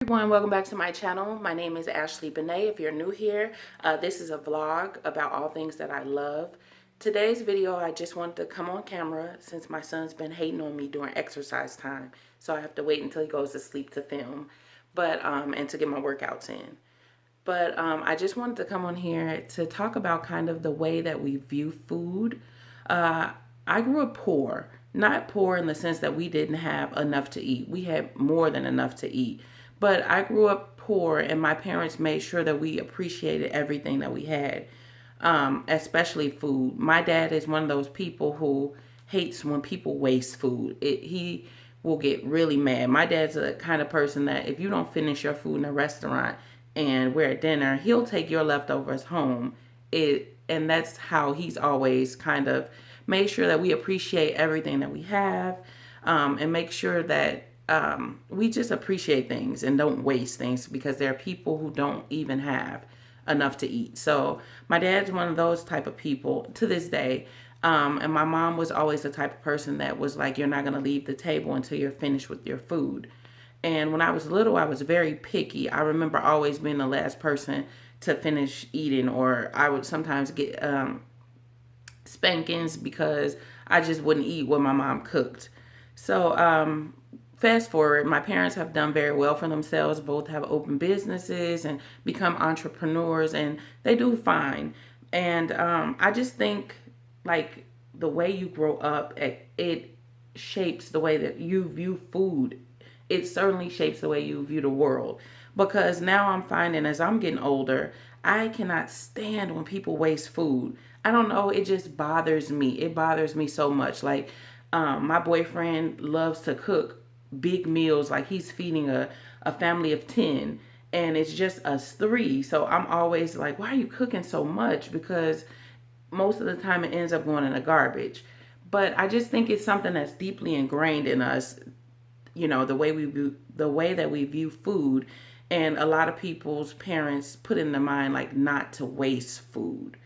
Everyone, welcome back to my channel. My name is Ashley Bennae. If you're new here, this is a vlog about all things that I love. Today's video, I just wanted to come on camera since my son's been hating on me during exercise time. So I have to wait until he goes to sleep to film, and to get my workouts in. I just wanted to come on here to talk about kind of the way that we view food. I grew up poor, not poor in the sense that we didn't have enough to eat. We had more than enough to eat. But I grew up poor, and my parents made sure that we appreciated everything that we had, especially food. My dad is one of those people who hates when people waste food. He will get really mad. My dad's the kind of person that if you don't finish your food in a restaurant and we're at dinner, he'll take your leftovers home. And that's how he's always kind of made sure that we appreciate everything that we have, and make sure that we just appreciate things and don't waste things, because there are people who don't even have enough to eat. So my dad's one of those type of people to this day. And my mom was always the type of person that was like, you're not going to leave the table until you're finished with your food. And when I was little, I was very picky. I remember always being the last person to finish eating, or I would sometimes get spankings because I just wouldn't eat what my mom cooked. So fast forward, my parents have done very well for themselves. Both have open businesses and become entrepreneurs, and they do fine. And I just think, like, the way you grow up, it shapes the way that you view food. It certainly shapes the way you view the world. Because now I'm finding, as I'm getting older, I cannot stand when people waste food. I don't know, it just bothers me. It bothers me so much. Like, my boyfriend loves to cook big meals, like he's feeding a family of 10, and it's just us three. So I'm always like, why are you cooking so much? Because most of the time it ends up going in the garbage. But I just think it's something that's deeply ingrained in us, the way that we view food. And a lot of people's parents put in their mind, like, not to waste food,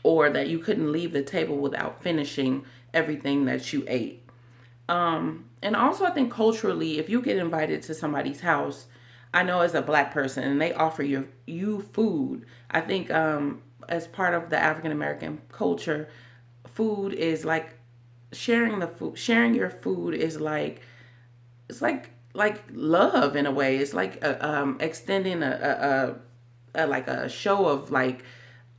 or that you couldn't leave the table without finishing everything that you ate. And also, I think culturally, if you get invited to somebody's house, I know as a black person, and they offer you food, I think as part of the African American culture, food is like sharing the food. Sharing your food is like, it's like love in a way. It's like extending a like a show of, like,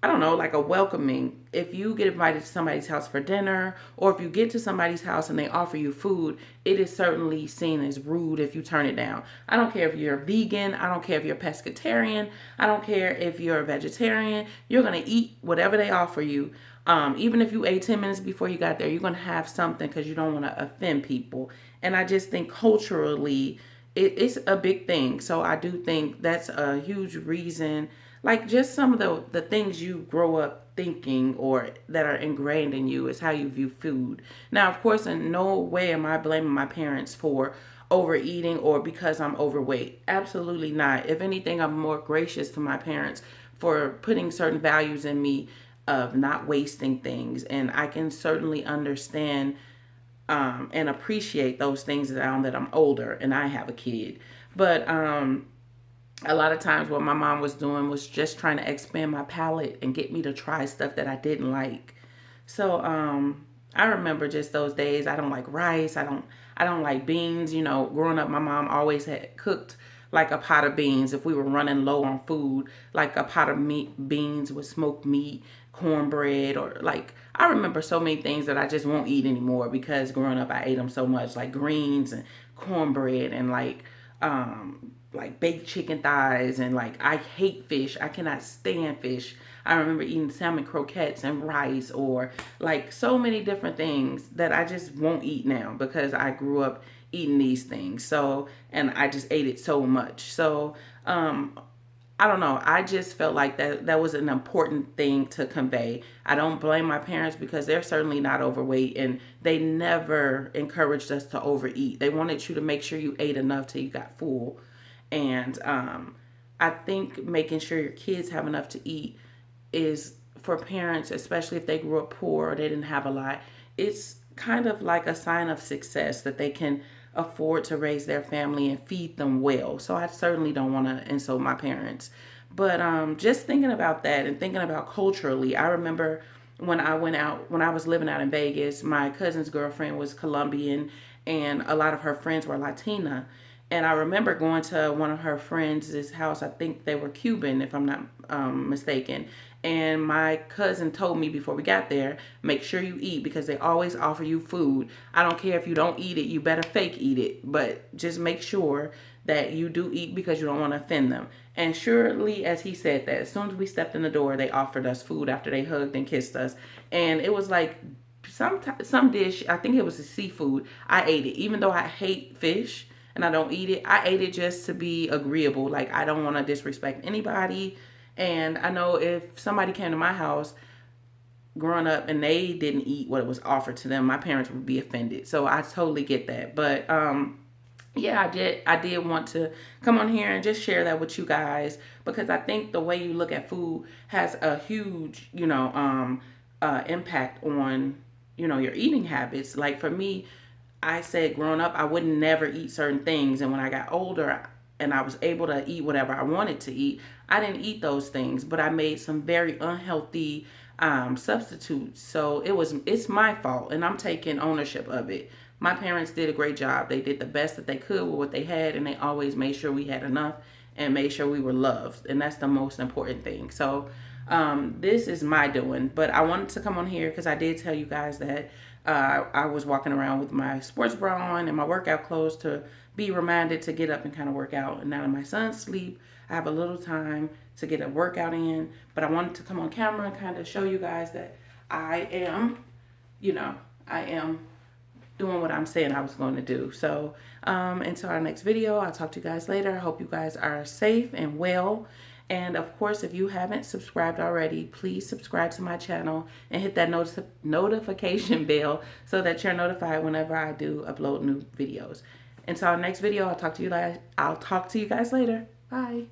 I don't know, like a welcoming. If you get invited to somebody's house for dinner, or if you get to somebody's house and they offer you food, it is certainly seen as rude if you turn it down. I don't care if you're vegan. I don't care if you're pescatarian. I don't care if you're a vegetarian. You're going to eat whatever they offer you. Even if you ate 10 minutes before you got there, you're going to have something because you don't want to offend people. And I just think culturally, it's a big thing. So I do think that's a huge reason, like, just some of the things you grow up thinking, or that are ingrained in you, is how you view food. Now, of course, in no way am I blaming my parents for overeating or because I'm overweight. Absolutely not. If anything, I'm more gracious to my parents for putting certain values in me of not wasting things. And I can certainly understand and appreciate those things now that I'm older and I have a kid. But a lot of times what my mom was doing was just trying to expand my palate and get me to try stuff that I didn't like. So I remember just those days. I don't like rice. I don't like beans. Growing up, my mom always had cooked like a pot of beans. If we were running low on food, like a pot of beans with smoked meat, cornbread, or, like, I remember so many things that I just won't eat anymore because growing up I ate them so much, like greens and cornbread, and like baked chicken thighs, and, like, I hate fish. I cannot stand fish. I remember eating salmon croquettes and rice, or, like, so many different things that I just won't eat now because I grew up eating these things. So, and I just ate it so much. So, I don't know. I just felt like that was an important thing to convey. I don't blame my parents because they're certainly not overweight, and they never encouraged us to overeat. They wanted you to make sure you ate enough till you got full. And I think making sure your kids have enough to eat is, for parents, especially if they grew up poor or they didn't have a lot, it's kind of like a sign of success that they can afford to raise their family and feed them well. So I certainly don't want to insult my parents. But just thinking about that and thinking about culturally, I remember when I went out, when I was living out in Vegas, my cousin's girlfriend was Colombian and a lot of her friends were Latina. And I remember going to one of her friends' house. I think they were Cuban, if I'm not mistaken. And my cousin told me before we got there, make sure you eat because they always offer you food. I don't care if you don't eat it, you better fake eat it. But just make sure that you do eat because you don't want to offend them. And surely, as he said that, as soon as we stepped in the door, they offered us food after they hugged and kissed us. And it was like some dish, I think it was a seafood. I ate it. Even though I hate fish and I don't eat it, I ate it just to be agreeable. Like, I don't want to disrespect anybody. And I know if somebody came to my house growing up and they didn't eat what was offered to them, my parents would be offended. So I totally get that. But yeah, I did want to come on here and just share that with you guys because I think the way you look at food has a huge, impact on, your eating habits. Like for me, I said growing up, I would never eat certain things. And when I got older and I was able to eat whatever I wanted to eat, I didn't eat those things, but I made some very unhealthy substitutes. So it's my fault and I'm taking ownership of it. My parents did a great job. They did the best that they could with what they had, and they always made sure we had enough and made sure we were loved. And that's the most important thing. So this is my doing, but I wanted to come on here because I did tell you guys that I was walking around with my sports bra on and my workout clothes to be reminded to get up and kind of work out. And now that my son's asleep, I have a little time to get a workout in. But I wanted to come on camera and kind of show you guys that I am, I am doing what I'm saying I was going to do. So until our next video, I'll talk to you guys later. I hope you guys are safe and well. And of course, if you haven't subscribed already, please subscribe to my channel and hit that notification bell so that you're notified whenever I do upload new videos. Until our next video, I'll talk to you guys later. Bye.